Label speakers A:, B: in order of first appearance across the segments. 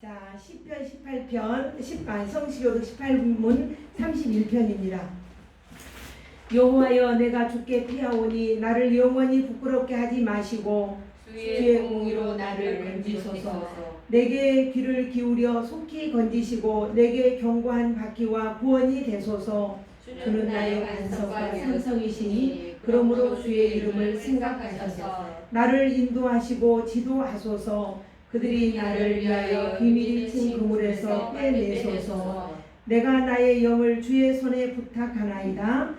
A: 자, 시편 18편, 성시교독 18문 31편입니다. 여호와여, 내가 주께 피하오니 나를 영원히 부끄럽게 하지 마시고 주의 공의로 나를 건지소서. 내게 귀를 기울여 속히 건지시고 내게 견고한 바퀴와 구원이 되소서. 주는 나의 반석과 산성이시니 그러므로 주의 이름을 생각하셔서 나를 인도하시고 지도하소서. 그들이 나를 위하여 비밀이 친 그물에서 빼내소서. 내가 나의 영을 주의 손에 부탁하나이다.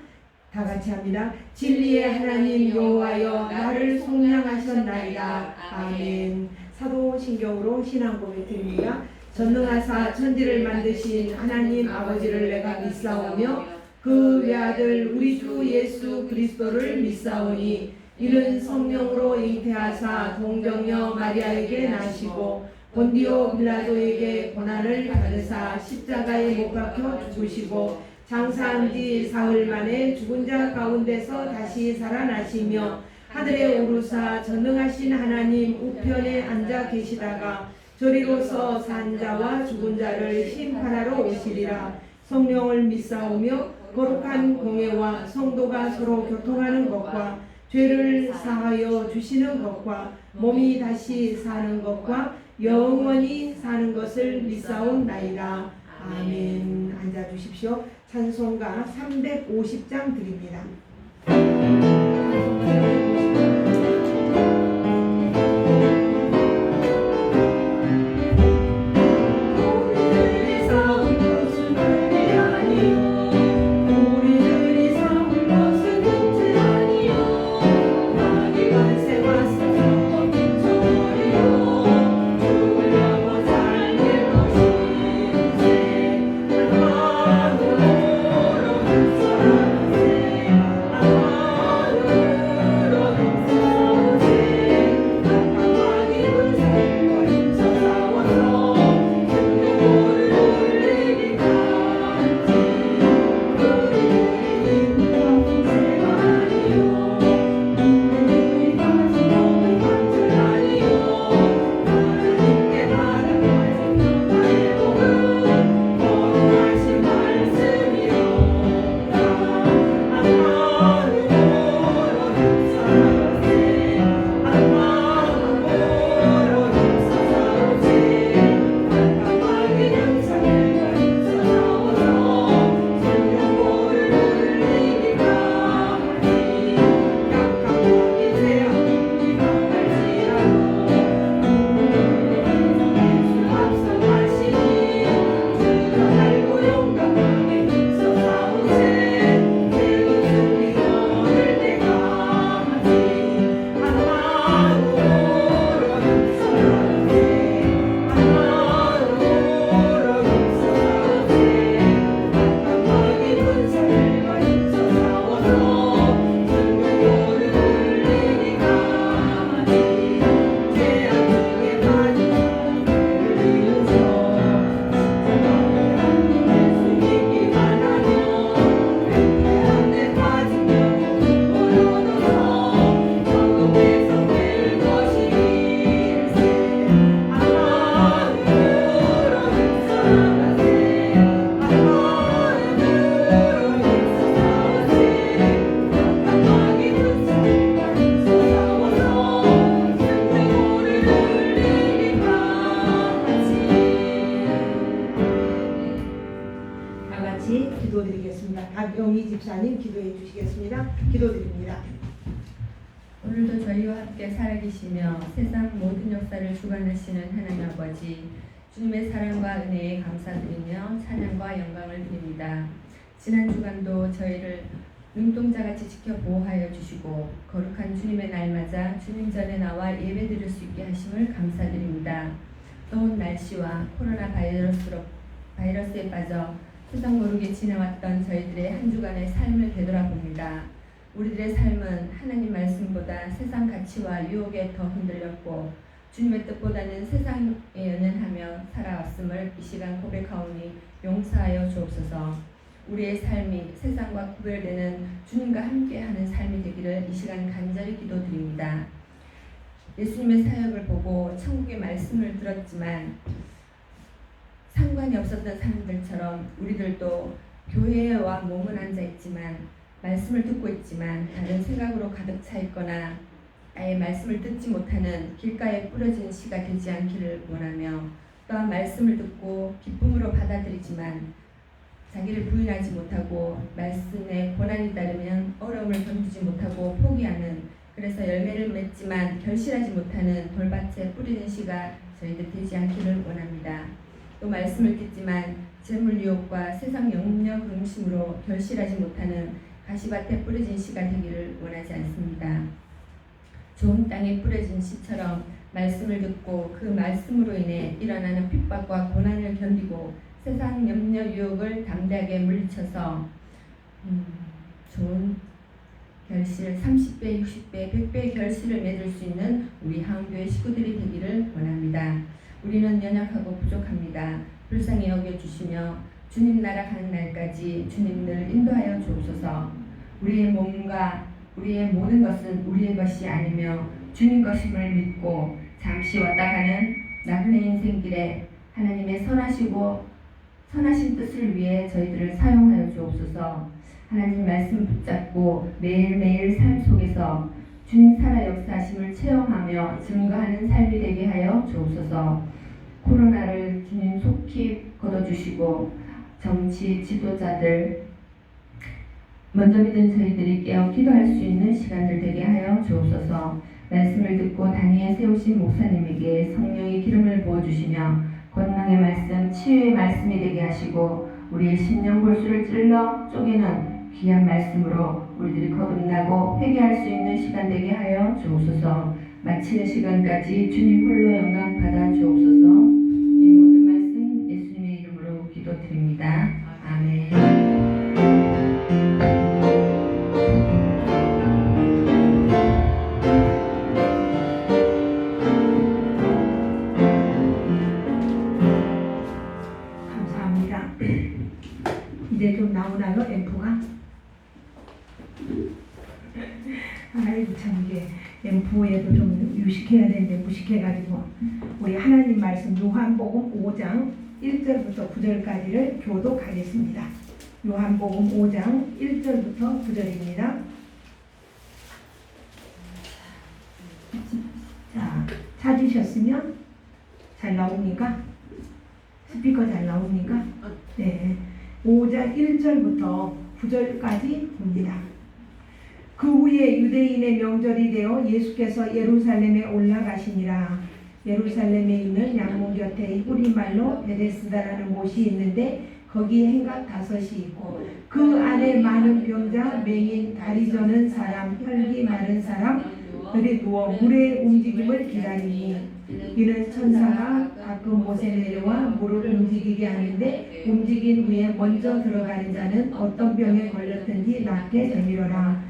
A: 다 같이 합니다. 진리의 하나님 여호와여, 나를 속량하셨나이다. 아멘. 사도신경으로 신앙 고백드립니다. 전능하사 천지를 만드신 하나님 아버지를 내가 믿사오며 그 외아들 우리 주 예수 그리스도를 믿사오니 이는 성령으로 잉태하사 동정녀 마리아에게 나시고 본디오 빌라도에게 고난을 받으사 십자가에 못 박혀 죽으시고 장사한 지 사흘 만에 죽은 자 가운데서 다시 살아나시며 하늘에 오르사 전능하신 하나님 우편에 앉아 계시다가 저리로서 산 자와 죽은 자를 심판하러 오시리라. 성령을 믿사오며 거룩한 공회와 성도가 서로 교통하는 것과 죄를 사하여 주시는 것과 몸이 다시 사는 것과 영원히 사는 것을 믿사옵나이다. 아멘. 앉아주십시오. 찬송가 350장 드립니다. 기도드리겠습니다. 박영희 집사님 기도해 주시겠습니다. 기도드립니다.
B: 오늘도 저희와 함께 살아계시며 세상 모든 역사를 주관하시는 하나님 아버지, 주님의 사랑과 은혜에 감사드리며 찬양과 영광을 드립니다. 지난 주간도 저희를 눈동자같이 지켜 보호하여 주시고 거룩한 주님의 날 맞아 주님 전에 나와 예배드릴 수 있게 하심을 감사드립니다. 더운 날씨와 코로나 바이러스에 빠져 세상 모르게 지내왔던 저희들의 한 주간의 삶을 되돌아봅니다. 우리들의 삶은 하나님 말씀보다 세상 가치와 유혹에 더 흔들렸고 주님의 뜻보다는 세상에 연연하며 살아왔음을 이 시간 고백하오니 용서하여 주옵소서. 우리의 삶이 세상과 구별되는 주님과 함께하는 삶이 되기를 이 시간 간절히 기도드립니다. 예수님의 사역을 보고 천국의 말씀을 들었지만 세상에 없었던 사람들처럼 우리들도 교회와 몸은 앉아 있지만 말씀을 듣고 있지만 다른 생각으로 가득 차 있거나 아예 말씀을 듣지 못하는 길가에 뿌려진 씨가 되지 않기를 원하며, 또한 말씀을 듣고 기쁨으로 받아들이지만 자기를 부인하지 못하고 말씀에 고난이 따르면 어려움을 견디지 못하고 포기하는, 그래서 열매를 맺지만 결실하지 못하는 돌밭에 뿌리는 씨가 저희들 되지 않기를 원합니다. 또 말씀을 듣지만 재물 유혹과 세상 영역 음심으로 결실하지 못하는 가시밭에 뿌려진 씨가 되기를 원하지 않습니다. 좋은 땅에 뿌려진 씨처럼 말씀을 듣고 그 말씀으로 인해 일어나는 핍박과 고난을 견디고 세상 염려 유혹을 담대하게 물리쳐서 좋은 결실 30배, 60배, 100배 결실을 맺을 수 있는 우리 하은교회 식구들이 되기를 원합니다. 우리는 연약하고 부족합니다. 불쌍히 여겨주시며 주님 나라 가는 날까지 주님을 인도하여 주옵소서. 우리의 몸과 우리의 모든 것은 우리의 것이 아니며 주님 것임을 믿고 잠시 왔다 가는 나그네 인생길에 하나님의 선하신 뜻을 위해 저희들을 사용하여 주옵소서. 하나님 말씀 붙잡고 매일매일 삶 속에서 주님 살아 역사하심을 체험하며 증거하는 삶이 되게 하여 주옵소서. 코로나를 주님 속히 걷어주시고 정치 지도자들 먼저 믿은 저희들이 깨어 기도할 수 있는 시간들 되게 하여 주옵소서. 말씀을 듣고 단위에 세우신 목사님에게 성령의 기름을 부어주시며 권능의 말씀, 치유의 말씀이 되게 하시고 우리의 심령 골수를 찔러 쪼개는 귀한 말씀으로 우리들이 거듭나고 회개할 수 있는 시간 되게 하여 주옵소서. 마치는 시간까지 주님 홀로 영광 받아 주옵소서. 이 모든 말씀 예수님의 이름으로 기도드립니다. 아멘.
A: 감사합니다. 이제 좀 나오나요? 앰프가? 아이고 참 이게 앰프에도 좀 유식해야 되는데 무식해가지고 우리 하나님 말씀 요한복음 5장 1절부터 9절까지를 교독하겠습니다. 요한복음 5장 1절부터 9절입니다. 자, 찾으셨으면 잘 나옵니까? 스피커 잘 나옵니까? 네. 5장 1절부터 9절까지 봅니다. 그 후에 유대인의 명절이 되어 예수께서 예루살렘에 올라가시니라. 예루살렘에 있는 양문 곁에 우리말로 베데스다라는 곳이 있는데 거기 행각 5이 있고 그 안에 많은 병자, 맹인, 다리 저는 사람, 혈기 마른 사람들이 누워 물의 움직임을 기다리니 이는 천사가 가끔 못에 내려와 물을 움직이게 하는데 움직인 후에 먼저 들어가는 자는 어떤 병에 걸렸든지 낫게 되리로라.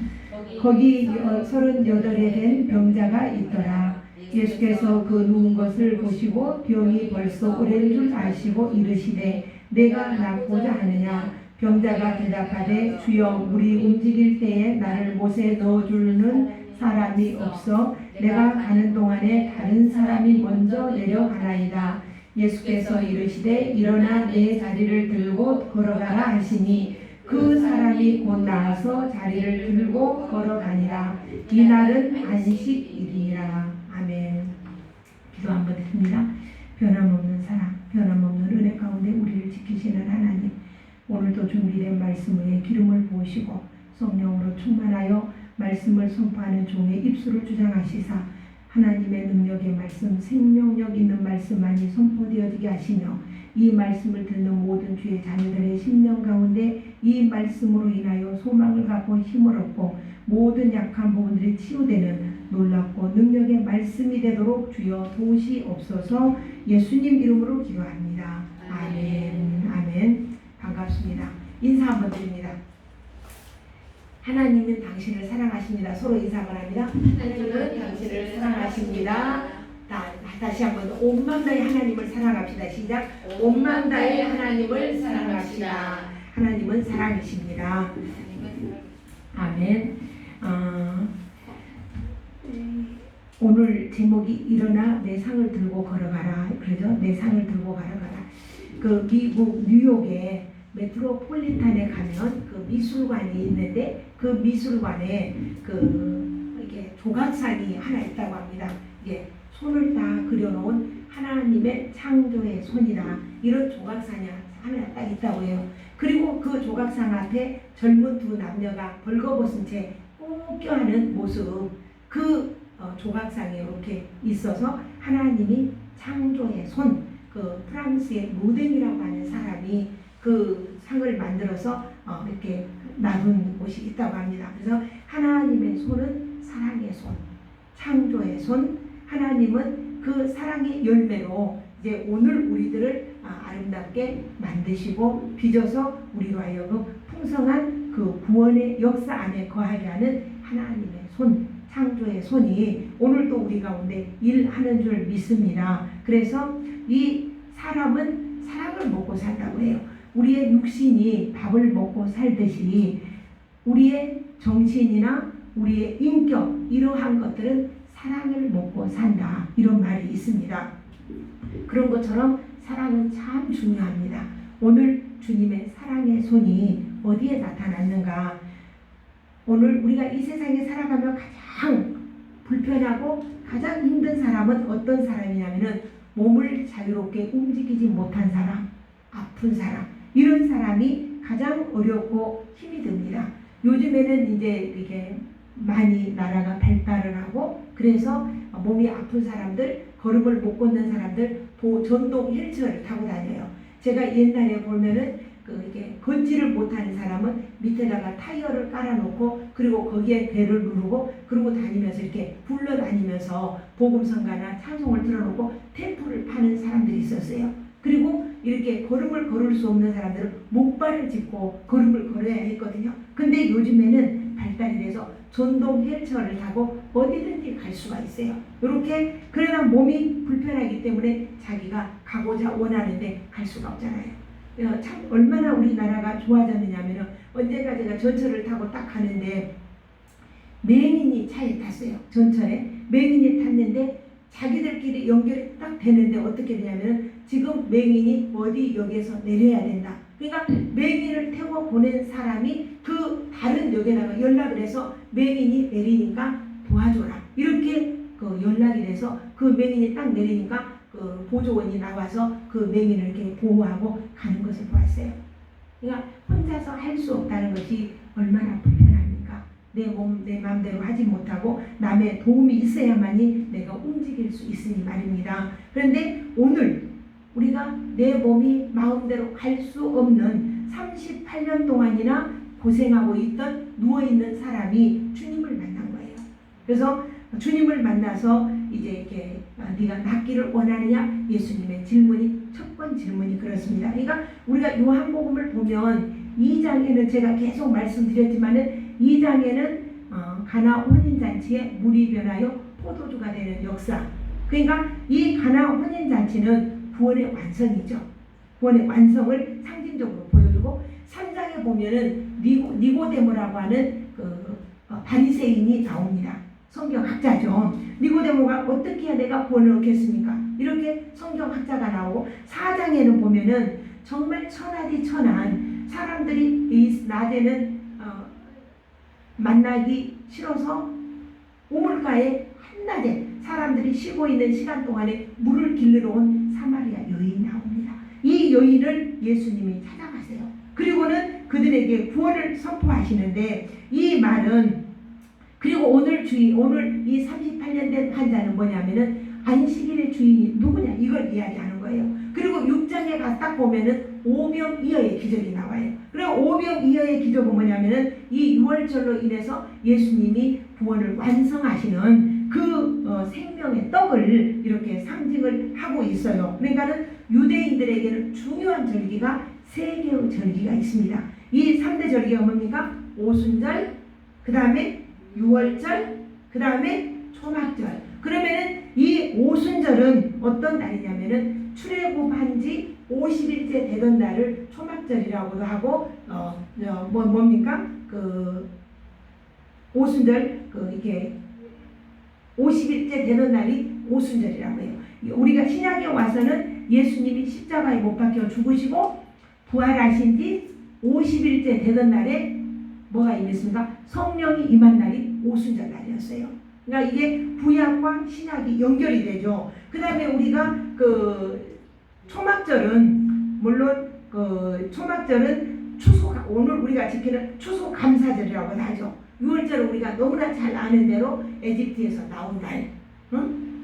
A: 거기 38에 된 병자가 있더라. 예수께서 그 누운 것을 보시고 병이 벌써 오랜 줄 아시고 이르시되 내가 낫고자 하느냐. 병자가 대답하되 주여 물이 움직일 때에 나를 못에 넣어주는 사람이 없어 내가 가는 동안에 다른 사람이 먼저 내려가나이다. 예수께서 이르시되 일어나 내 자리를 들고 걸어가라 하시니 그 사람이 곧 나와서 자리를 들고 걸어가니라. 이날은 안식일이라. 아멘. 기도 한번 드립니다. 변함없는 사랑, 변함없는 은혜 가운데 우리를 지키시는 하나님, 오늘도 준비된 말씀 위에 기름을 부으시고 성령으로 충만하여 말씀을 선포하는 종의 입술을 주장하시사 하나님의 능력의 말씀, 생명력 있는 말씀만이 선포되어지게 하시며 이 말씀을 듣는 모든 주의 자녀들의 심령 가운데 이 말씀으로 인하여 소망을 갖고 힘을 얻고 모든 약한 부분들이 치유되는 놀랍고 능력의 말씀이 되도록 주여 도우시옵소서. 예수님 이름으로 기도합니다. 아멘. 아멘. 반갑습니다. 인사 한번 드립니다. 하나님은 당신을 사랑하십니다. 서로 인사 한번 합니다. 하나님은 당신을 사랑하십니다. 다시 한번 온맘 다해 하나님을 사랑합시다. 시작. 온맘 다해 하나님을 사랑합시다. 하나님은 사랑이십니다. 아멘. 오늘 제목이 일어나 내 상을 들고 걸어가라. 그러죠? 내 상을 들고 걸어가라. 그 미국 뉴욕의 메트로폴리탄에 가면 그 미술관이 있는데 그 미술관에 그 이게 조각상이 하나 있다고 합니다. 이게 손을 다 그려놓은 하나님의 창조의 손이라 이런 조각상이 하나 딱 있다고 해요. 그리고 그 조각상 앞에 젊은 두 남녀가 벌거벗은 채 꼭 껴안은 모습, 그 조각상에 이렇게 있어서 하나님이 창조의 손, 그 프랑스의 로댕이라고 하는 사람이 그 상을 만들어서 이렇게 놔둔 곳이 있다고 합니다. 그래서 하나님의 손은 사랑의 손, 창조의 손, 하나님은 그 사랑의 열매로 이제 오늘 우리들을 아름답게 만드시고 빚어서 우리로 하여금 풍성한 그 구원의 역사 안에 거하게 하는 하나님의 손, 창조의 손이 오늘도 우리 가운데 일하는 줄 믿습니다. 그래서 이 사람은 사랑을 먹고 산다고 해요. 우리의 육신이 밥을 먹고 살듯이 우리의 정신이나 우리의 인격 이러한 것들은 사랑을 먹고 산다, 이런 말이 있습니다. 그런 것처럼 사랑은 참 중요합니다. 오늘 주님의 사랑의 손이 어디에 나타났는가? 오늘 우리가 이 세상에 살아가며 가장 불편하고 가장 힘든 사람은 어떤 사람이냐면은 몸을 자유롭게 움직이지 못한 사람, 아픈 사람, 이런 사람이 가장 어렵고 힘이 듭니다. 요즘에는 이제 이게 많이 나라가 발달을 하고 그래서 몸이 아픈 사람들, 걸음을 못 걷는 사람들 전동 휠체어를 타고 다녀요. 제가 옛날에 보면은 이게 걷지를 못하는 사람은 밑에다가 타이어를 깔아놓고 그리고 거기에 배를 누르고 그러고 다니면서 이렇게 굴러다니면서 복음성가나 찬송을 틀어놓고 템포를 파는 사람들이 있었어요. 그리고 이렇게 걸음을 걸을 수 없는 사람들은 목발을 짚고 걸음을 걸어야 했거든요. 근데 요즘에는 발달이 돼서 전동 휠체어를 타고 어디든지 갈 수가 있어요. 이렇게 그러나 몸이 불편하기 때문에 자기가 가고자 원하는데 갈 수가 없잖아요. 참 얼마나 우리나라가 좋아졌느냐면은 언젠가 제가 전철을 타고 딱 가는데 맹인이 차에 탔어요. 전철에 맹인이 탔는데 자기들끼리 연결이 딱 되는데 어떻게 되냐면은 지금 맹인이 어디 역에서 내려야 된다. 그러니까 맹인을 태워 보낸 사람이 그 다른 역에다가 연락을 해서 맹인이 내리니까 도와줘라, 이렇게 그 연락이 돼서 그 맹인이 딱 내리니까 그 보조원이 나와서 그 맹인을 이렇게 보호하고 가는 것을 보았어요. 그러니까 혼자서 할 수 없다는 것이 얼마나 불편합니까? 내 몸, 내 마음대로 하지 못하고 남의 도움이 있어야만이 내가 움직일 수 있으니 말입니다. 그런데 오늘 우리가 내 몸이 마음대로 갈 수 없는 38년 동안이나 고생하고 있던 누워있는 사람이 주님을 만난 거예요. 그래서 주님을 만나서 이제 이렇게 네가 낫기를 원하느냐? 예수님의 질문이 첫 번째 질문이 그렇습니다. 그러니까 우리가 요한복음을 보면 2장에는 제가 계속 말씀드렸지만은 2장에는 가나 혼인잔치에 물이 변하여 포도주가 되는 역사. 그러니까 이 가나 혼인잔치는 구원의 완성이죠. 구원의 완성을 상징적으로 보여주고 3장에 보면은 니고데모라고 하는 그 바리새인이 나옵니다. 성경학자죠. 니고데모가 어떻게 해야 내가 구원을 얻겠습니까? 이렇게 성경학자가 나오고 4장에는 보면은 정말 천하디 천한 사람들이 이 낮에는 만나기 싫어서 우물가에 한낮에 사람들이 쉬고 있는 시간 동안에 물을 길르러 온 사마리아 여인이 나옵니다. 이 여인을 예수님이 찾아가세요. 그리고는 그들에게 구원을 선포하시는데 이 말은 그리고 오늘 이 38년 된 환자는 뭐냐면은 안식일의 주인이 누구냐 이걸 이야기하는 거예요. 그리고 6장에 딱 보면은 오병이어의 기적이 나와요. 그리고 오병이어의 기적은 뭐냐면은 이 6월절로 인해서 예수님이 구원을 완성하시는 그 생명의 떡을 이렇게 상징을 하고 있어요. 그러니까는 유대인들에게는 중요한 절기가 3개의 절기가 있습니다. 이 3대 절기가 뭡니까? 오순절, 그 다음에 6월절, 그 다음에 초막절. 그러면은 이 오순절은 어떤 날이냐면은 출애굽한 지 50일째 되던 날을 초막절이라고도 하고 뭡니까? 그 오순절 이게 50일째 되는 날이 오순절이라고 해요. 우리가 신약에 와서는 예수님이 십자가에 못 박혀 죽으시고 부활하신 지 50일째 되던 날에 뭐가 임했습니까? 성령이 임한 날이 오순절 날이었어요. 그러니까 이게 구약과 신약이 연결이 되죠. 그 다음에 우리가 그 초막절은 물론 그 초막절은 오늘 우리가 지키는 추수감사절이라고 하죠. 6월절은 우리가 너무나 잘 아는 대로 에집트에서 나온 날,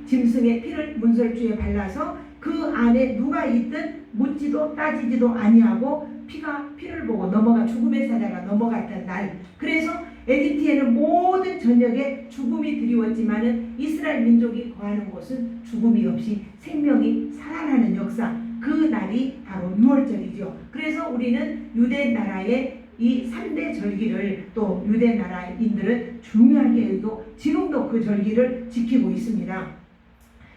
A: 짐승의 피를 문설주에 발라서 그 안에 누가 있든 묻지도 따지지도 아니하고 피를 보고 죽음의 사자가 넘어갔던 날. 그래서 에집트에는 모든 전역에 죽음이 드리웠지만은 이스라엘 민족이 거하는 곳은 죽음이 없이 생명이 살아나는 역사. 그 날이 바로 6월절이죠. 그래서 우리는 유대 나라의 이 3대 절기를 또 유대 나라인들은 중요하게 여기고 지금도 그 절기를 지키고 있습니다.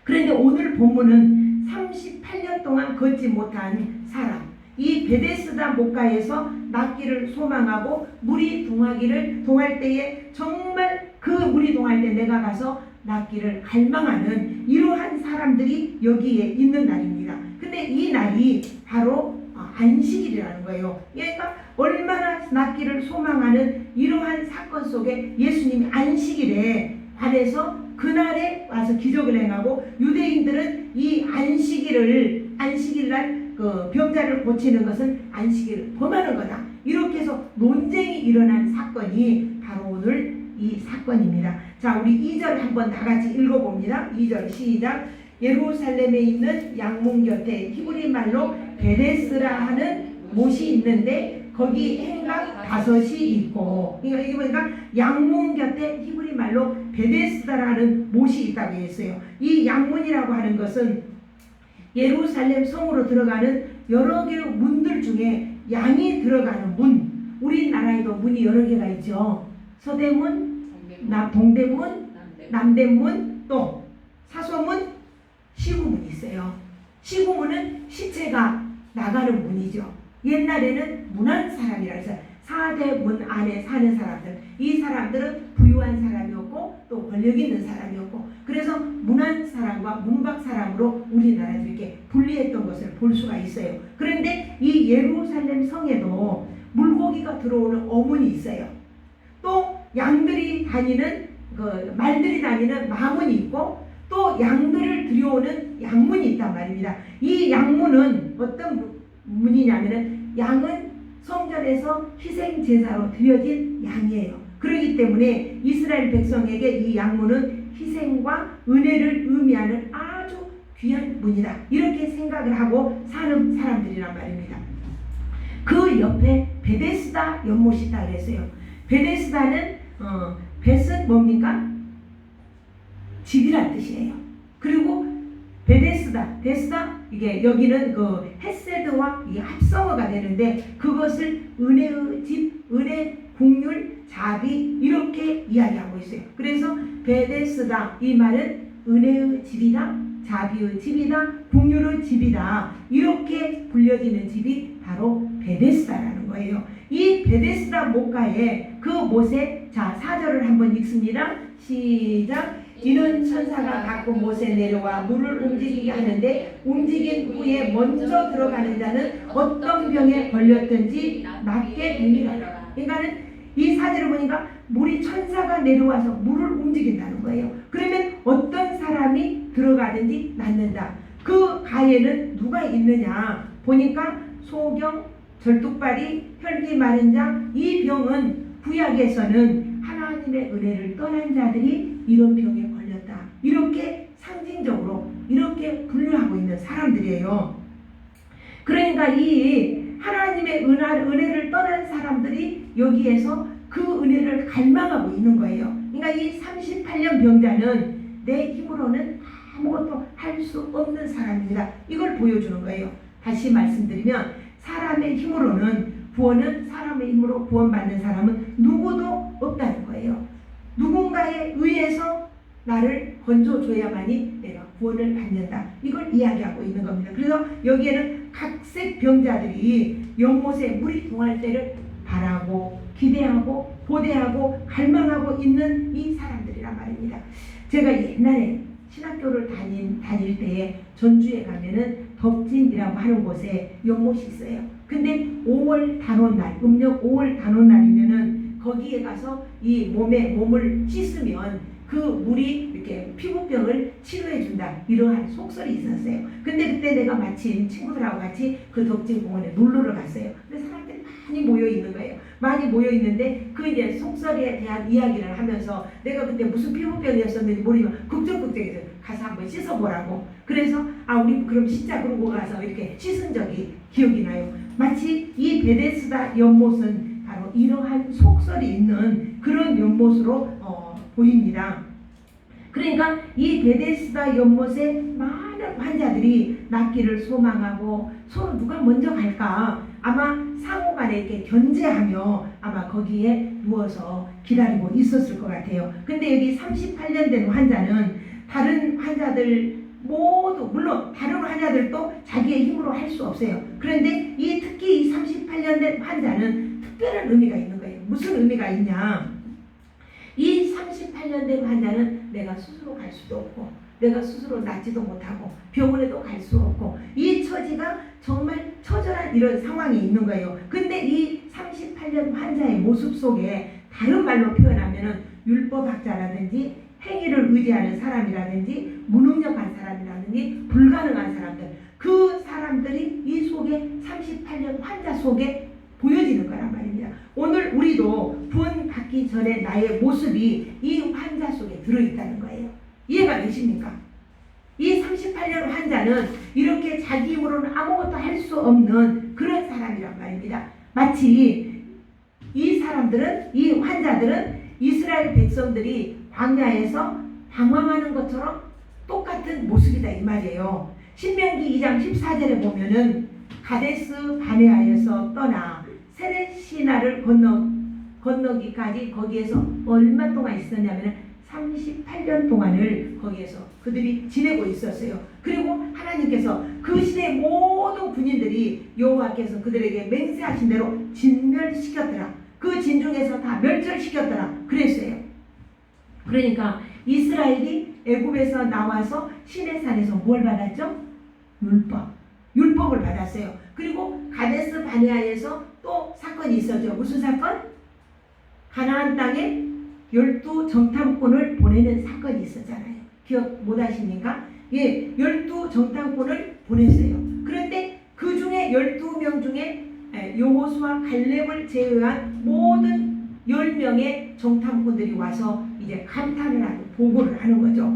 A: 그런데 오늘 본문은 38년 동안 걷지 못한 사람, 이 베데스다 목가에서 낫기를 소망하고 물이 동할 때에 정말 그 물이 동할 때 내가 가서 낫기를 갈망하는 이러한 사람들이 여기에 있는 날입니다. 근데 이 날이 바로 안식일이라는 거예요. 그러니까 얼마나 낫기를 소망하는 이러한 사건 속에 예수님이 안식일에 관해서 그날에 와서 기적을 행하고 유대인들은 이 안식일날 그 병자를 고치는 것은 안식일을 범하는 거다. 이렇게 해서 논쟁이 일어난 사건이 바로 오늘 이 사건입니다. 자, 우리 2절 한번 다 같이 읽어봅니다. 2절 시작. 예루살렘에 있는 양문 곁에 히브리 말로 베데스라 하는 못이 있는데 거기 행각 5이 있고, 그러니까 이게 보니까 양문 곁에 히브리 말로 베데스다라는 못이 있다고 했어요. 이 양문이라고 하는 것은 예루살렘 성으로 들어가는 여러 개의 문들 중에 양이 들어가는 문. 우리나라에도 문이 여러 개가 있죠. 서대문, 동대문, 남대문, 또 사소문, 시구문이 있어요. 시구문은 시체가 나가는 문이죠. 옛날에는 문한 사람이라 해서 4대 문 안에 사는 사람들, 이 사람들은 부유한 사람이었고 또 권력 있는 사람이었고, 그래서 문한 사람과 문밖 사람으로 우리나라에서 이렇게 분리했던 것을 볼 수가 있어요. 그런데 이 예루살렘 성에도 물고기가 들어오는 어문이 있어요. 또 양들이 다니는 말들이 다니는 마문이 있고 또 양들을 들여오는 양문이 있단 말입니다. 이 양문은 어떤 문이냐면은 양은 성전에서 희생 제사로 드려진 양이에요. 그렇기 때문에 이스라엘 백성에게 이 양문은 희생과 은혜를 의미하는 아주 귀한 문이다. 이렇게 생각을 하고 사는 사람들이란 말입니다. 그 옆에 베데스다 연못이 있다 그랬어요. 베데스다는 벳은 뭡니까? 집이란 뜻이에요. 그리고 베데스다, 이게 여기는 그 헤세드와 이 합성어가 되는데 그것을 은혜의 집, 은혜, 국률, 자비 이렇게 이야기하고 있어요. 그래서 베데스다 이 말은 은혜의 집이다, 자비의 집이다, 국률의 집이다 이렇게 불려지는 집이 바로 베데스다라는 거예요. 이 베데스다 목가에 그 못에 자 4절을 한번 읽습니다. 시작. 이는 천사가 가끔 못에 내려와 물을 움직이게 하는데 움직인 후에 먼저 들어가는 자는 어떤 병에 걸렸든지 낫게 됩니다. 그러니까는 이 사진을 보니까 물이 천사가 내려와서 물을 움직인다는 거예요. 그러면 어떤 사람이 들어가든지 낫는다. 그 가에는 누가 있느냐 보니까 소경, 절뚝발이, 혈기 마른 자, 이 병은 구약에서는 하나님의 은혜를 떠난 자들이 이런 병에 걸렸다. 이렇게 상징적으로 이렇게 분류하고 있는 사람들이에요. 그러니까 이 하나님의 은혜를 떠난 사람들이 여기에서 그 은혜를 갈망하고 있는 거예요. 그러니까 이 38년 병자는 내 힘으로는 아무것도 할 수 없는 사람입니다. 이걸 보여주는 거예요. 다시 말씀드리면 사람의 힘으로는 구원은 사람의 힘으로 구원받는 사람은 누구도 없다는 거예요. 누군가에 의해서 나를 건져줘야만이 내가 구원을 받는다. 이걸 이야기하고 있는 겁니다. 그래서 여기에는 각색 병자들이 연못에 물이 동할 때를 바라고 기대하고 고대하고 갈망하고 있는 이 사람들이란 말입니다. 제가 옛날에 신학교를 다닐 때에 전주에 가면은 덕진이라고 하는 곳에 연못이 있어요. 근데 5월 단오날, 음력 5월 단오날이면은 거기에 가서 이 몸을 씻으면 그 물이 이렇게 피부병을 치료해 준다, 이러한 속설이 있었어요. 근데 그때 내가 마침 친구들하고 같이 그 덕진공원에 놀러를 갔어요. 근데 사람들이 많이 모여 있는 거예요. 많이 모여 있는데 그 이제 속설에 대한 이야기를 하면서 내가 그때 무슨 피부병이었었는지 모르지만 걱정해서 가서 한번 씻어보라고. 그래서 우리 그럼 씻자 그러고 가서 이렇게 씻은 적이 기억이 나요. 마치 이 베데스다 연못은 바로 이러한 속설이 있는 그런 연못으로 보입니다. 그러니까 이 베데스다 연못에 많은 환자들이 낫기를 소망하고 서로 누가 먼저 갈까 아마 상호간에 이렇게 견제하며 아마 거기에 누워서 기다리고 있었을 것 같아요. 근데 여기 38년 된 환자는 다른 환자들 모두, 물론 다른 환자들도 자기의 힘으로 할 수 없어요. 그런데 특히 이 38년 된 환자는 특별한 의미가 있는 거예요. 무슨 의미가 있냐? 이 38년 된 환자는 내가 스스로 갈 수도 없고 내가 스스로 낫지도 못하고 병원에도 갈 수 없고 이 처지가 정말 처절한 이런 상황이 있는 거예요. 근데 이 38년 환자의 모습 속에 다른 말로 표현하면은 율법학자라든지 행위를 의지하는 사람이라든지 무능력한 사람이라든지 불가능한 사람들, 그 사람들이 이 속에 38년 환자 속에 보여지는 거란 말입니다. 오늘 우리도 구원 받기 전에 나의 모습이 이 환자 속에 들어있다는 거예요. 이해가 되십니까? 이 38년 환자는 이렇게 자기 힘으로는 아무것도 할 수 없는 그런 사람이란 말입니다. 마치 이 사람들은, 이 환자들은 이스라엘 백성들이 광야에서 방황하는 것처럼 똑같은 모습이다 이 말이에요. 신명기 2장 14절에 보면은 가데스 바네아에서 떠나 세레시나를 건너기까지 거기에서 얼마 동안 있었냐면 38년 동안을 거기에서 그들이 지내고 있었어요. 그리고 하나님께서 그 시대의 모든 군인들이 여호와께서 그들에게 맹세하신 대로 진멸시켰더라. 그 진중에서 다 멸절시켰더라 그랬어요. 그러니까 이스라엘이 애굽에서 나와서 시내산에서 뭘 받았죠? 율법을 받았어요. 그리고 가데스 바네아에서 또 사건이 있었죠. 무슨 사건? 가나안 땅에 12정탐꾼을 보내는 사건이 있었잖아요. 기억 못 하십니까? 예, 12정탐꾼을 보냈어요. 그런데 그 중에 12명 중에 여호수아 갈렙을 제외한 모든 10명의 정탐꾼들이 와서 이제 감탄을 하고 보고를 하는 거죠.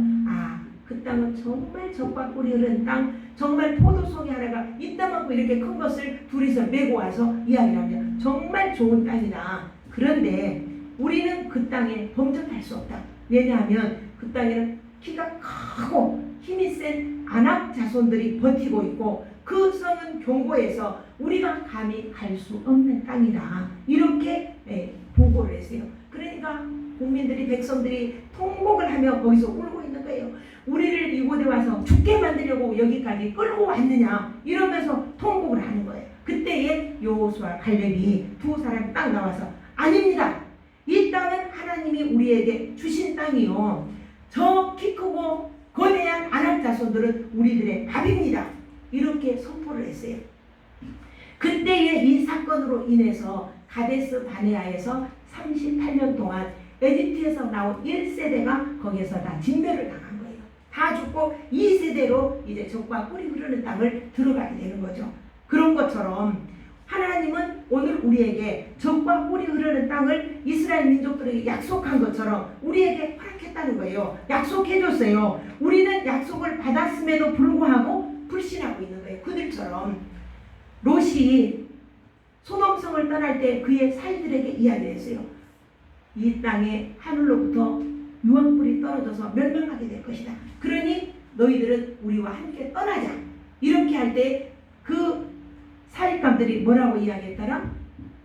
A: 그 땅은 정말 젖과 꿀이 흐르는 땅, 정말 포도송이 하나가 이따만큼 이렇게 큰 것을 둘이서 메고 와서 이야기를 합니다. 정말 좋은 땅이다. 그런데 우리는 그 땅에 범접할 수 없다. 왜냐하면 그 땅에는 키가 크고 힘이 센 아낙 자손들이 버티고 있고 그 성은 견고해서 우리가 감히 갈 수 없는 땅이다. 이렇게 보고를 했어요. 그러니까 국민들이, 백성들이 통곡을 하며 거기서 울고 있는 거예요. 우리를 이곳에 와서 죽게 만들려고 여기까지 끌고 왔느냐 이러면서 통곡을 하는 거예요. 그때에 여호수아 갈렙이 두 사람이 딱 나와서 아닙니다. 이 땅은 하나님이 우리에게 주신 땅이요. 저 키 크고 거대한 아낙 자손들은 우리들의 밥입니다. 이렇게 선포를 했어요. 그때의 이 사건으로 인해서 가데스 바네아에서 38년 동안 에집트에서 나온 1세대가 거기에서 다 진멸을 당한 거예요. 다 죽고 2세대로 이제 젖과 꿀이 흐르는 땅을 들어가게 되는 거죠. 그런 것처럼 하나님은 오늘 우리에게 젖과 꿀이 흐르는 땅을 이스라엘 민족들에게 약속한 것처럼 우리에게 허락했다는 거예요. 약속해줬어요. 우리는 약속을 받았음에도 불구하고 불신하고 있는 거예요. 그들처럼 롯이 소돔성을 떠날 때 그의 사이들에게 이야기했어요. 이 땅에 하늘로부터 유황불이 떨어져서 멸망하게 될 것이다. 그러니 너희들은 우리와 함께 떠나자. 이렇게 할 때 그 사립감들이 뭐라고 이야기했더라?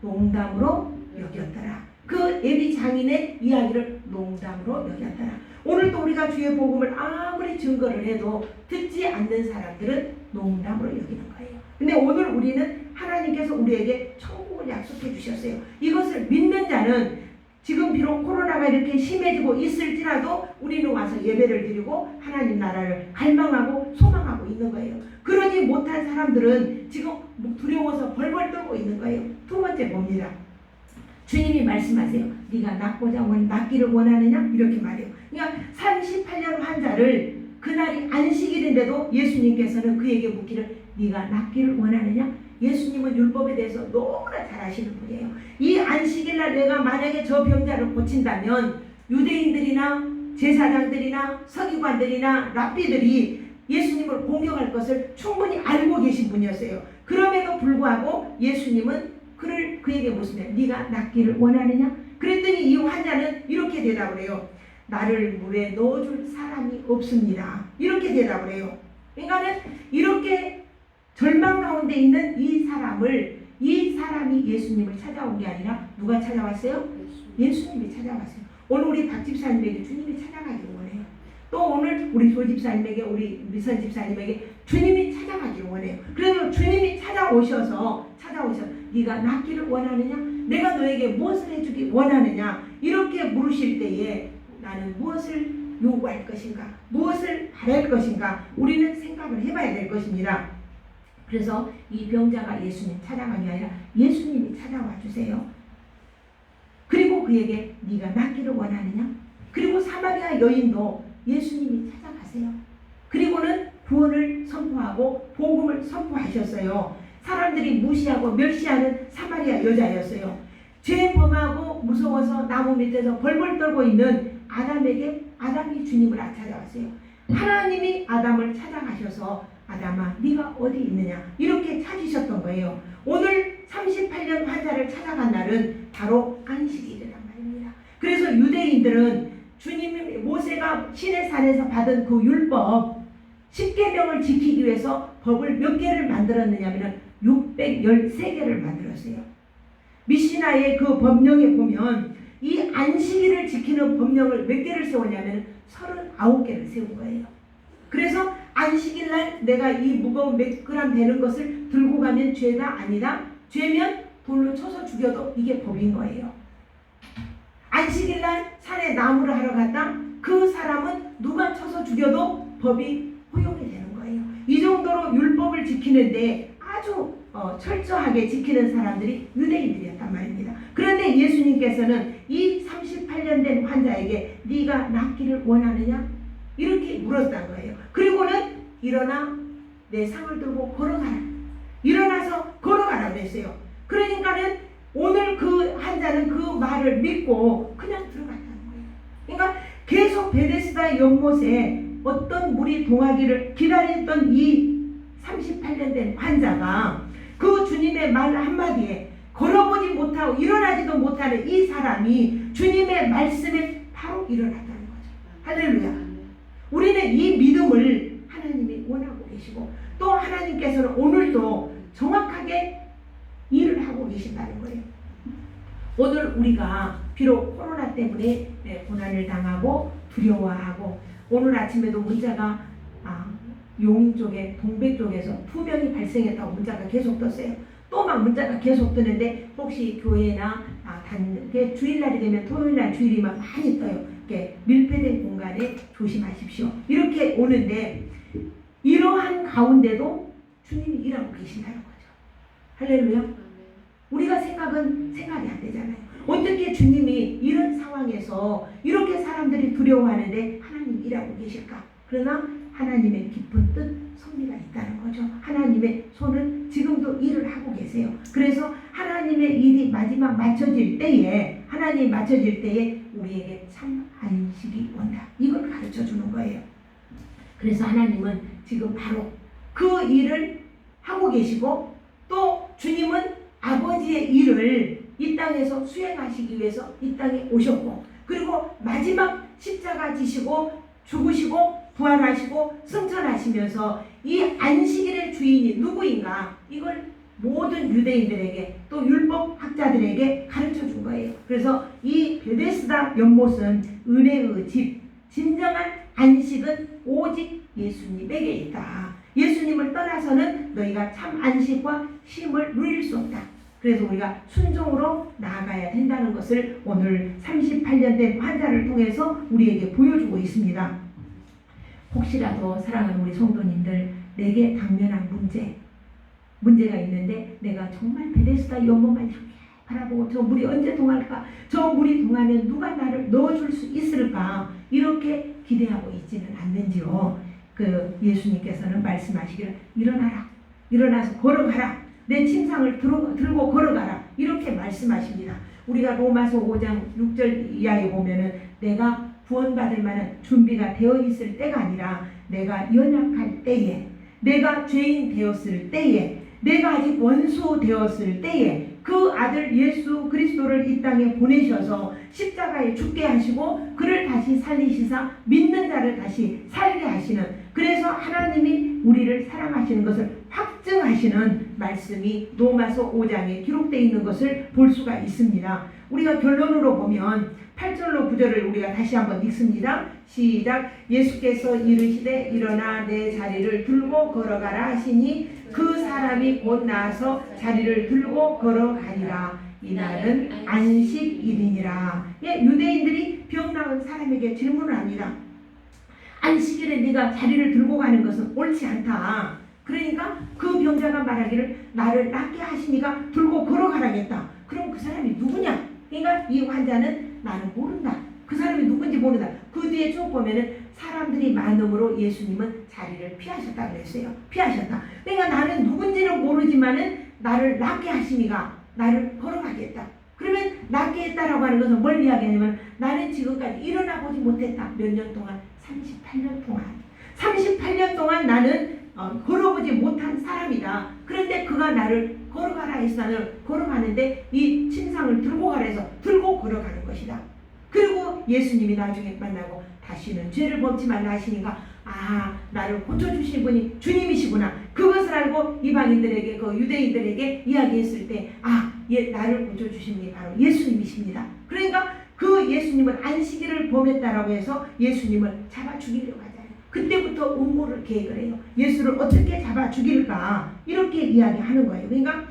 A: 농담으로 여겼더라. 그 예비 장인의 이야기를 농담으로 여겼더라. 오늘도 우리가 주의 복음을 아무리 증거를 해도 듣지 않는 사람들은 농담으로 여기는 거예요. 근데 오늘 우리는 하나님께서 우리에게 천국을 약속해 주셨어요. 이것을 믿는 자는 지금 비록 코로나가 이렇게 심해지고 있을지라도 우리는 와서 예배를 드리고 하나님 나라를 갈망하고 소망하고 있는 거예요. 그러지 못한 사람들은 지금 두려워서 벌벌 떨고 있는 거예요. 두 번째 봅니다. 주님이 말씀하세요. 네가 낫기를 원하느냐? 이렇게 말해요. 그러니까 38년 환자를 그날이 안식일인데도 예수님께서는 그에게 묻기를 네가 낫기를 원하느냐? 예수님은 율법에 대해서 너무나 잘 아시는 분이에요. 이 안식일날 내가 만약에 저 병자를 고친다면 유대인들이나 제사장들이나 서기관들이나 랍비들이 예수님을 공격할 것을 충분히 알고 계신 분이었어요. 그럼에도 불구하고 예수님은 그에게 묻으면 네가 낫기를 원하느냐? 그랬더니 이 환자는 이렇게 대답을 해요. 나를 물에 넣어줄 사람이 없습니다. 이렇게 대답을 해요. 그러니까는 이렇게 절망 가운데 있는 이 사람이 예수님을 찾아온 게 아니라 누가 찾아왔어요? 예수님이 찾아왔어요. 오늘 우리 박 집사님에게 주님이 찾아가기를 원해요. 또 오늘 우리 조 집사님에게, 우리 미선 집사님에게 주님이 찾아가기를 원해요. 그래서 주님이 찾아오셔서 네가 낫기를 원하느냐? 내가 너에게 무엇을 해주기 원하느냐? 이렇게 물으실 때에 나는 무엇을 요구할 것인가? 무엇을 바랄 것인가? 우리는 생각을 해봐야 될 것입니다. 그래서 이 병자가 예수님 찾아간 게 아니라 예수님이 찾아와 주세요. 그리고 그에게 네가 낫기를 원하느냐? 그리고 사마리아 여인도 예수님이 찾아가세요. 그리고는 구원을 선포하고 복음을 선포하셨어요. 사람들이 무시하고 멸시하는 사마리아 여자였어요. 죄 범하고 무서워서 나무 밑에서 벌벌 떨고 있는 아담이 주님을 찾아왔어요. 하나님이 아담을 찾아가셔서 아담아 네가 어디 있느냐 이렇게 찾으셨던 거예요. 오늘 38년 환자를 찾아간 날은 바로 안식일이란 말입니다. 그래서 유대인들은 주님이 모세가 시내산에서 받은 그 율법 10계명을 지키기 위해서 법을 몇 개를 만들었느냐면 613개를 만들었어요. 미시나의 그 법령에 보면 이 안식일을 지키는 법령을 몇 개를 세웠냐면 39개를 세운 거예요. 그래서 안식일날 내가 이 무거운 몇 그램 되는 것을 들고 가면 죄다 아니다. 죄면 돌로 쳐서 죽여도 이게 법인 거예요. 안식일날 산에 나무를 하러 갔다. 그 사람은 누가 쳐서 죽여도 법이 허용이 되는 거예요. 이 정도로 율법을 지키는데 아주 철저하게 지키는 사람들이 유대인들이었단 말입니다. 그런데 예수님께서는 이 38년 된 환자에게 네가 낫기를 원하느냐? 이렇게 물었단 거예요. 그리고는 일어나 내 상을 들고 걸어가라. 일어나서 걸어가라 그랬어요. 그러니까는 오늘 그 환자는 그 말을 믿고 그냥 들어갔다는 거예요. 그러니까 계속 베데스다 연못에 어떤 물이 동하기를 기다렸던 이 38년 된 환자가 그 주님의 말 한마디에 걸어보지 못하고 일어나지도 못하는 이 사람이 주님의 말씀에 바로 일어났다는 거죠. 할렐루야. 우리는 이 믿음을 하나님이 원하고 계시고 또 하나님께서는 오늘도 정확하게 일을 하고 계신다는 거예요. 오늘 우리가 비록 코로나 때문에 고난을 당하고 두려워하고 오늘 아침에도 문자가 용인 쪽에 동백 쪽에서 2명이 발생했다고 문자가 계속 떴어요. 또 막 문자가 계속 뜨는데 혹시 교회나 주일날이 되면 토요일날 주일이면 많이 떠요. 밀폐된 공간에 조심하십시오. 이렇게 오는데 이러한 가운데도 주님이 일하고 계신다는 거죠. 할렐루야. 우리가 생각이 안 되잖아요. 어떻게 주님이 이런 상황에서 이렇게 사람들이 두려워하는데 하나님 일하고 계실까? 그러나 하나님의 깊은 뜻, 섭리가 있다는 거죠. 하나님의 손은 지금도 일을 하고 계세요. 그래서 하나님의 일이 마지막 맞춰질 때에 우리에게 참 안식이 온다. 이걸 가르쳐 주는 거예요. 그래서 하나님은 지금 바로 그 일을 하고 계시고 또 주님은 아버지의 일을 이 땅에서 수행하시기 위해서 이 땅에 오셨고 그리고 마지막 십자가 지시고 죽으시고 부활하시고 승천하시면서 이 안식일의 주인이 누구인가 이걸 모든 유대인들에게 또 율법학자들에게 가르쳐 준 거예요. 그래서 이 베데스다 연못은 은혜의 집, 진정한 안식은 오직 예수님에게 있다. 예수님을 떠나서는 너희가 참 안식과 쉼을 누릴 수 없다. 그래서 우리가 순종으로 나아가야 된다는 것을 오늘 38년 된 환자를 통해서 우리에게 보여주고 있습니다. 혹시라도 사랑하는 우리 성도님들 내게 당면한 문제가 있는데 내가 정말 베데스다 연못만 향해 바라보고 저 물이 언제 동할까? 저 물이 동하면 누가 나를 넣어줄 수 있을까? 이렇게 기대하고 있지는 않는지요. 그 예수님께서는 말씀하시기를 일어나서 걸어가라. 내 침상을 들고 걸어가라. 이렇게 말씀하십니다. 우리가 로마서 5장 6절 이하에 보면은 내가 구원받을 만한 준비가 되어 있을 때가 아니라 내가 연약할 때에, 내가 죄인 되었을 때에, 내가 아직 원수 되었을 때에 그 아들 예수 그리스도를 이 땅에 보내셔서 십자가에 죽게 하시고 그를 다시 살리시사 믿는 자를 다시 살게 하시는, 그래서 하나님이 우리를 사랑하시는 것을 확증하시는 말씀이 로마서 5장에 기록되어 있는 것을 볼 수가 있습니다. 우리가 결론으로 보면 8절로 9절을 우리가 다시 한번 읽습니다. 시작. 예수께서 이르시되 일어나 내 자리를 들고 걸어가라 하시니 그 사람이 곧 나아서 자리를 들고 걸어가니라. 이날은 안식일이니라. 예, 유대인들이 병 나은 사람에게 질문을 합니다. 안식일에 네가 자리를 들고 가는 것은 옳지 않다. 그러니까 그 병자가 말하기를 나를 낫게 하시니까 들고 걸어가라겠다. 그럼 그 사람이 누구냐? 그러니까 이 환자는 나는 모른다. 그 사람이 누군지 모른다. 그 뒤에 쭉 보면은 사람들이 많음으로 예수님은 자리를 피하셨다 그랬어요. 피하셨다. 그러니까 나는 누군지는 모르지만은 나를 낫게 하시니까 나를 걸어가겠다. 그러면 낫게 했다라고 하는 것은 뭘 이야기하냐면 나는 지금까지 일어나 보지 못했다. 몇 년 동안? 38년 동안 나는 걸어보지 못한 사람이다. 그런데 그가 나를 걸어가라 해서 나는 걸어가는데 이 침상을 들고 가라 해서 들고 걸어가는 것이다. 그리고 예수님이 나중에 만나고 다시는 죄를 범치 말라 하시니까 나를 고쳐주신 분이 주님이시구나. 그것을 알고 이방인들에게 그 유대인들에게 이야기했을 때 나를 고쳐주신 분이 바로 예수님이십니다. 그러니까 그 예수님은 안식일을 범했다라고 해서 예수님을 잡아 죽이려고 하잖아요. 그때부터 음모를 계획을 해요. 예수를 어떻게 잡아 죽일까 이렇게 이야기하는 거예요. 그러니까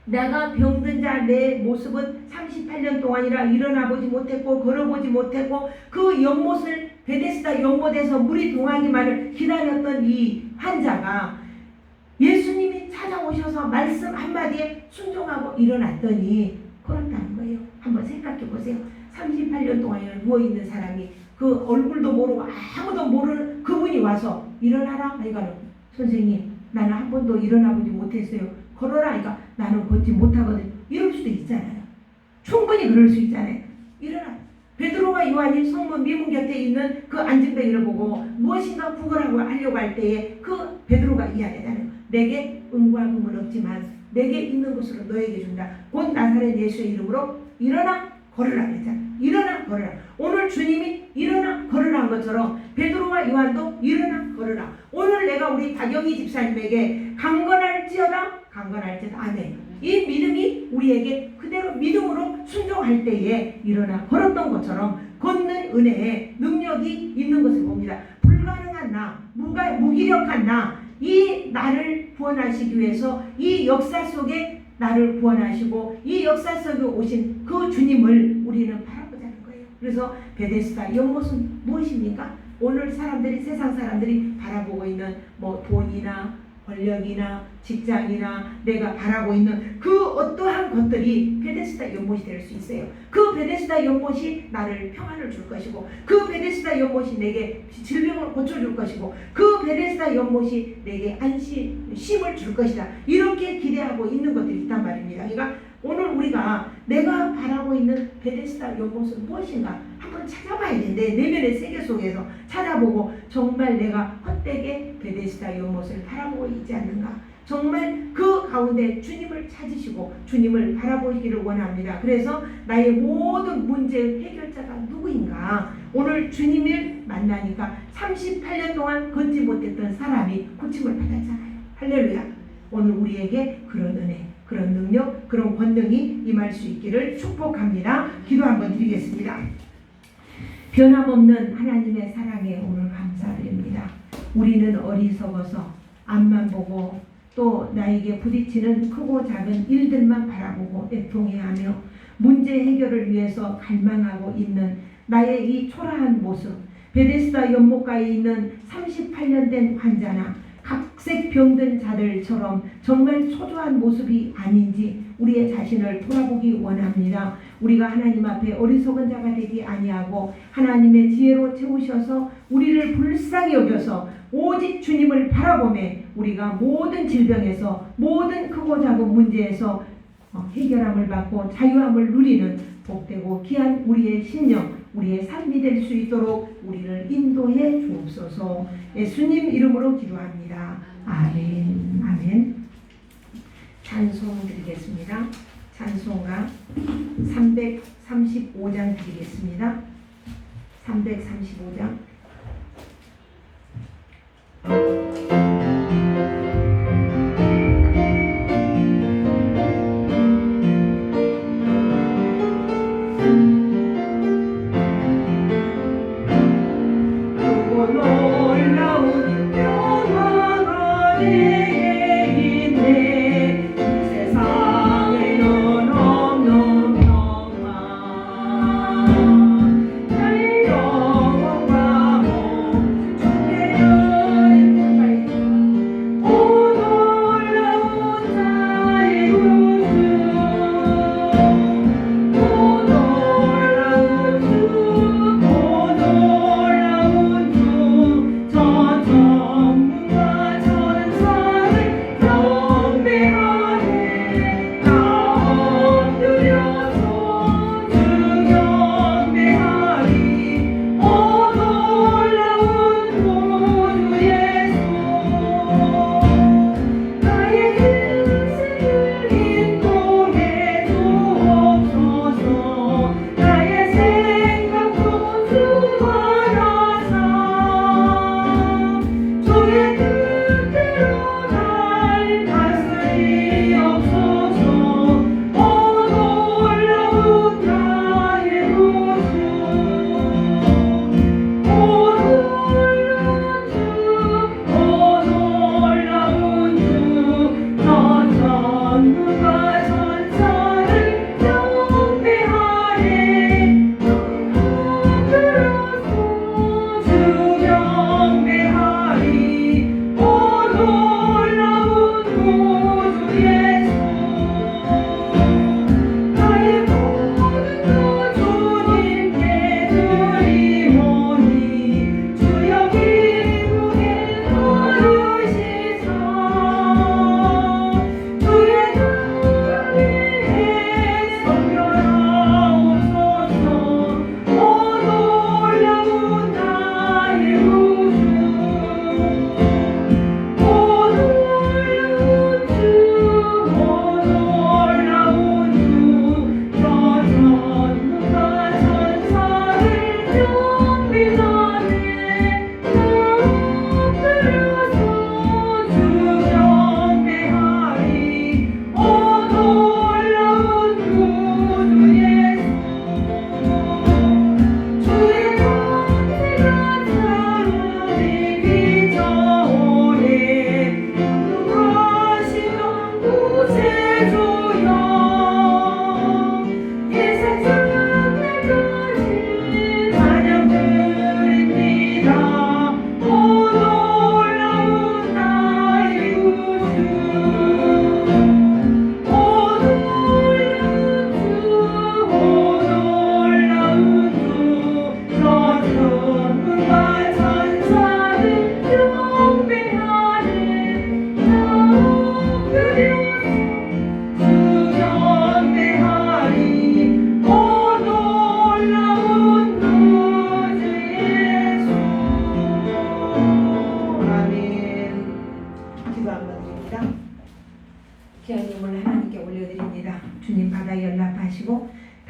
A: 내가 병든 자 내 모습은 38년 동안이라 일어나 보지 못했고 걸어보지 못했고 그 연못을 베데스다 연못에서 물이 동하기만을 기다렸던 이 환자가 예수님이 찾아오셔서 말씀 한마디에 순종하고 일어났더니 걸었다는 거예요. 한번 생각해 보세요. 38년 동안이나 누워있는 사람이 그 얼굴도 모르고 아무도 모르는 그분이 와서 일어나라 하니까 선생님 나는 한 번도 일어나 보지 못했어요. 걸어라 하니까 나는 걷지 못하거든. 이럴 수도 있잖아요. 충분히 그럴 수 있잖아요. 일어나. 베드로와 요한이 성문 미문 곁에 있는 그 안진뱅이를 보고 무엇인가 구걸하고 하려고 할 때에 그 베드로가 이야기하잖아요. 내게 은과 금은 없지만 내게 있는 것으로 너에게 준다. 곧 나사렛 예수의 이름으로 일어나 걸으라 그랬잖아. 일어나 걸으라. 오늘 주님이 일어나 걸으라 한 것처럼 베드로와 요한도 일어나 걸으라. 오늘 내가 우리 박영희 집사님에게 강건할지어다 아멘. 이 믿음이 우리에게 그대로 믿음으로 순종할 때에 일어나 걸었던 것처럼 걷는 은혜에 능력이 있는 것을 봅니다. 불가능한 나, 무기력한 나, 이 나를 구원하시기 위해서 이 역사 속에 나를 구원하시고 이 역사 속에 오신 그 주님을 우리는 바라보자는 거예요. 그래서 베데스다 연못은 무엇입니까? 오늘 세상 사람들이 바라보고 있는 돈이나 권력이나 직장이나 내가 바라고 있는 그 어떠한 것들이 베데스다 연못이 될 수 있어요. 그 베데스다 연못이 나를 평안을 줄 것이고 그 베데스다 연못이 내게 질병을 고쳐줄 것이고 그 베데스다 연못이 내게 쉼을 줄 것이다. 이렇게 기대하고 있는 것들이 있단 말입니다. 그러니까 오늘 우리가 내가 바라고 있는 베데스다 연못은 무엇인가 한번 찾아봐야 돼. 내 내면의 세계 속에서 찾아보고 정말 내가 헛되게 베데스다 연못을 바라보고 있지 않는가. 정말 그 가운데 주님을 찾으시고 주님을 바라보기를 원합니다. 그래서 나의 모든 문제의 해결자가 누구인가. 오늘 주님을 만나니까 38년 동안 걷지 못했던 사람이 고침을 받았잖아요. 할렐루야. 오늘 우리에게 그런 은혜, 그런 능력, 그런 권능이 임할 수 있기를 축복합니다. 기도 한번 드리겠습니다. 변함없는 하나님의 사랑에 오늘 감사드립니다. 우리는 어리석어서 앞만 보고 또 나에게 부딪히는 크고 작은 일들만 바라보고 애통해하며 문제 해결을 위해서 갈망하고 있는 나의 이 초라한 모습, 베데스다 연못가에 있는 38년 된 환자나 각색 병든 자들처럼 정말 초조한 모습이 아닌지 우리의 자신을 돌아보기 원합니다. 우리가 하나님 앞에 어리석은 자가 되지 아니하고 하나님의 지혜로 채우셔서 우리를 불쌍히 여겨서 오직 주님을 바라보며 우리가 모든 질병에서 모든 크고 작은 문제에서 해결함을 받고 자유함을 누리는 복되고 귀한 우리의 신령, 우리의 삶이 될 수 있도록 우리를 인도해 주옵소서. 예수님 이름으로 기도합니다. 아멘. 아멘. 찬송 드리겠습니다. 찬송가 335장 드리겠습니다. 335장.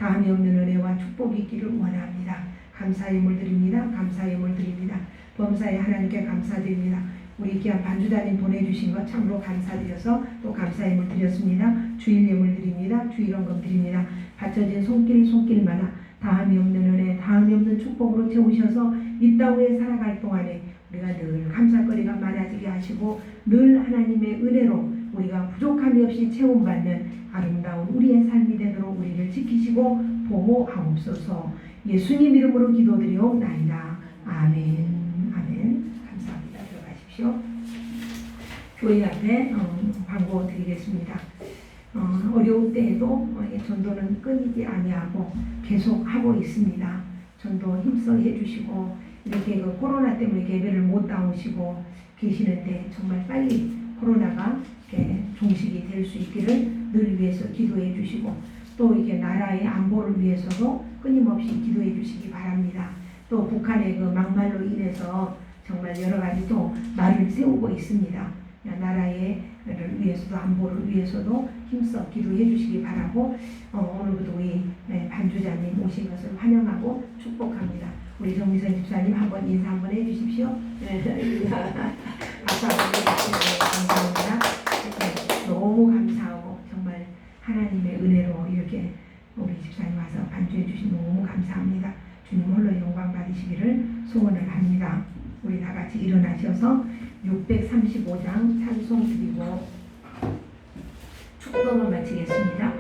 A: 다함이 없는 은혜와 축복이 있기를 원합니다. 감사의 물 드립니다. 감사의 물 드립니다. 범사의 하나님께 감사드립니다. 우리 귀한 반주단님 보내주신 것 참으로 감사드려서 또 감사의 물 드렸습니다. 주일 예물 드립니다. 주일원금 드립니다. 바쳐진 손길마다 다함이 없는 은혜, 다함이 없는 축복으로 채우셔서 이 땅에 살아갈 동안에 우리가 늘 감사거리가 많아지게 하시고 늘 하나님의 은혜로 우리가 부족함이 없이 채움받는 아름다운 우리의 삶이 되도록 우리를 지키시고 보호하옵소서. 예수님 이름으로 기도드리옵나이다. 아멘. 아멘. 감사합니다. 들어가십시오. 교회 앞에 광고 드리겠습니다. 어려울 때에도 전도는 끊이지 아니하고 계속 하고 있습니다. 전도 힘써 해주시고 이렇게 그 코로나 때문에 예배를 못 나오시고 계시는데 정말 빨리 코로나가 이렇게 종식이 될 수 있기를 늘 위해서 기도해 주시고 또 이게 나라의 안보를 위해서도 끊임없이 기도해 주시기 바랍니다. 또 북한의 그 막말로 인해서 정말 여러 가지 또 말을 세우고 있습니다. 나라의 위해서도 안보를 위해서도 힘써 기도해 주시기 바라고 오늘부터 우리 반주자님 오신 것을 환영하고 축복합니다. 우리 정미선 집사님 한번 인사 한번 해주십시오. 박수 한번 해주시면 감사합니다. 너무 감사하고 정말 하나님의 은혜로 이렇게 우리 집사님 와서 반주해 주신 너무 감사합니다. 주님 홀로 영광 받으시기를 소원을 합니다. 우리 다 같이 일어나셔서 635장 찬송 드리고 축복을 마치겠습니다.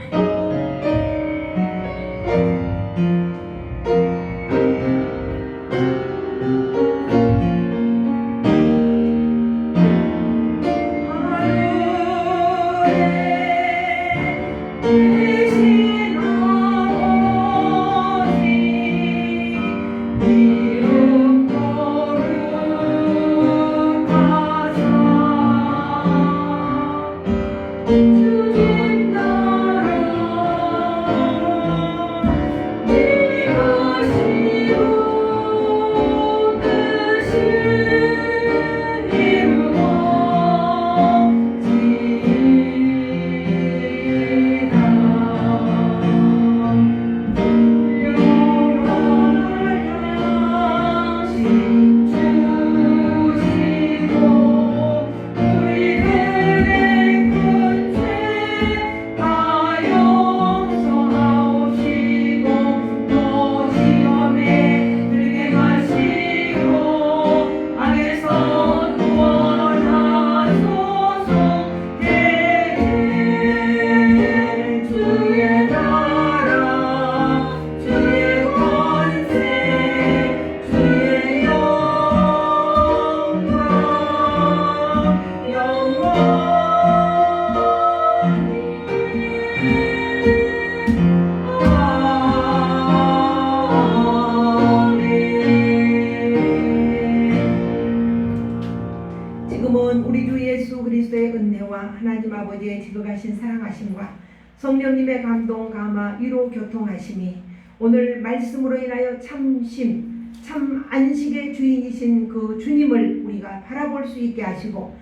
A: 하나님 아버지의 지극하신 사랑하심과 성령님의 감동, 감화, 위로, 교통하심이 오늘 말씀으로 인하여 참심, 참 안식의 주인이신 그 주님을 우리가 바라볼 수 있게 하시고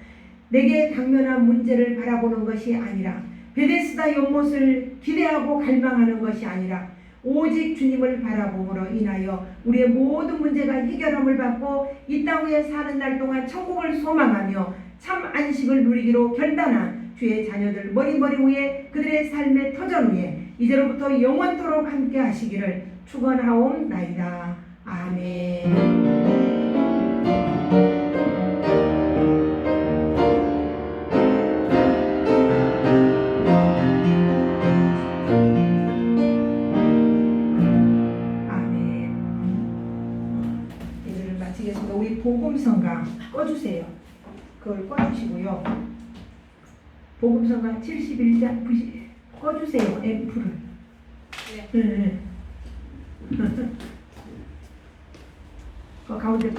A: 내게 당면한 문제를 바라보는 것이 아니라 베데스다 연못을 기대하고 갈망하는 것이 아니라 오직 주님을 바라봄으로 인하여 우리의 모든 문제가 해결함을 받고 이 땅에 사는 날 동안 천국을 소망하며 참 안식을 누리기로 결단한 주의 자녀들 머리머리 위에 그들의 삶의 터전 위에 이제로부터 영원토록 함께 하시기를 축원하옵나이다. 아멘. 우리 복음성가 꺼주세요. 그걸 꺼주시고요. 복음성가 71장 꺼주세요. 앰프를. 네. 그 가운데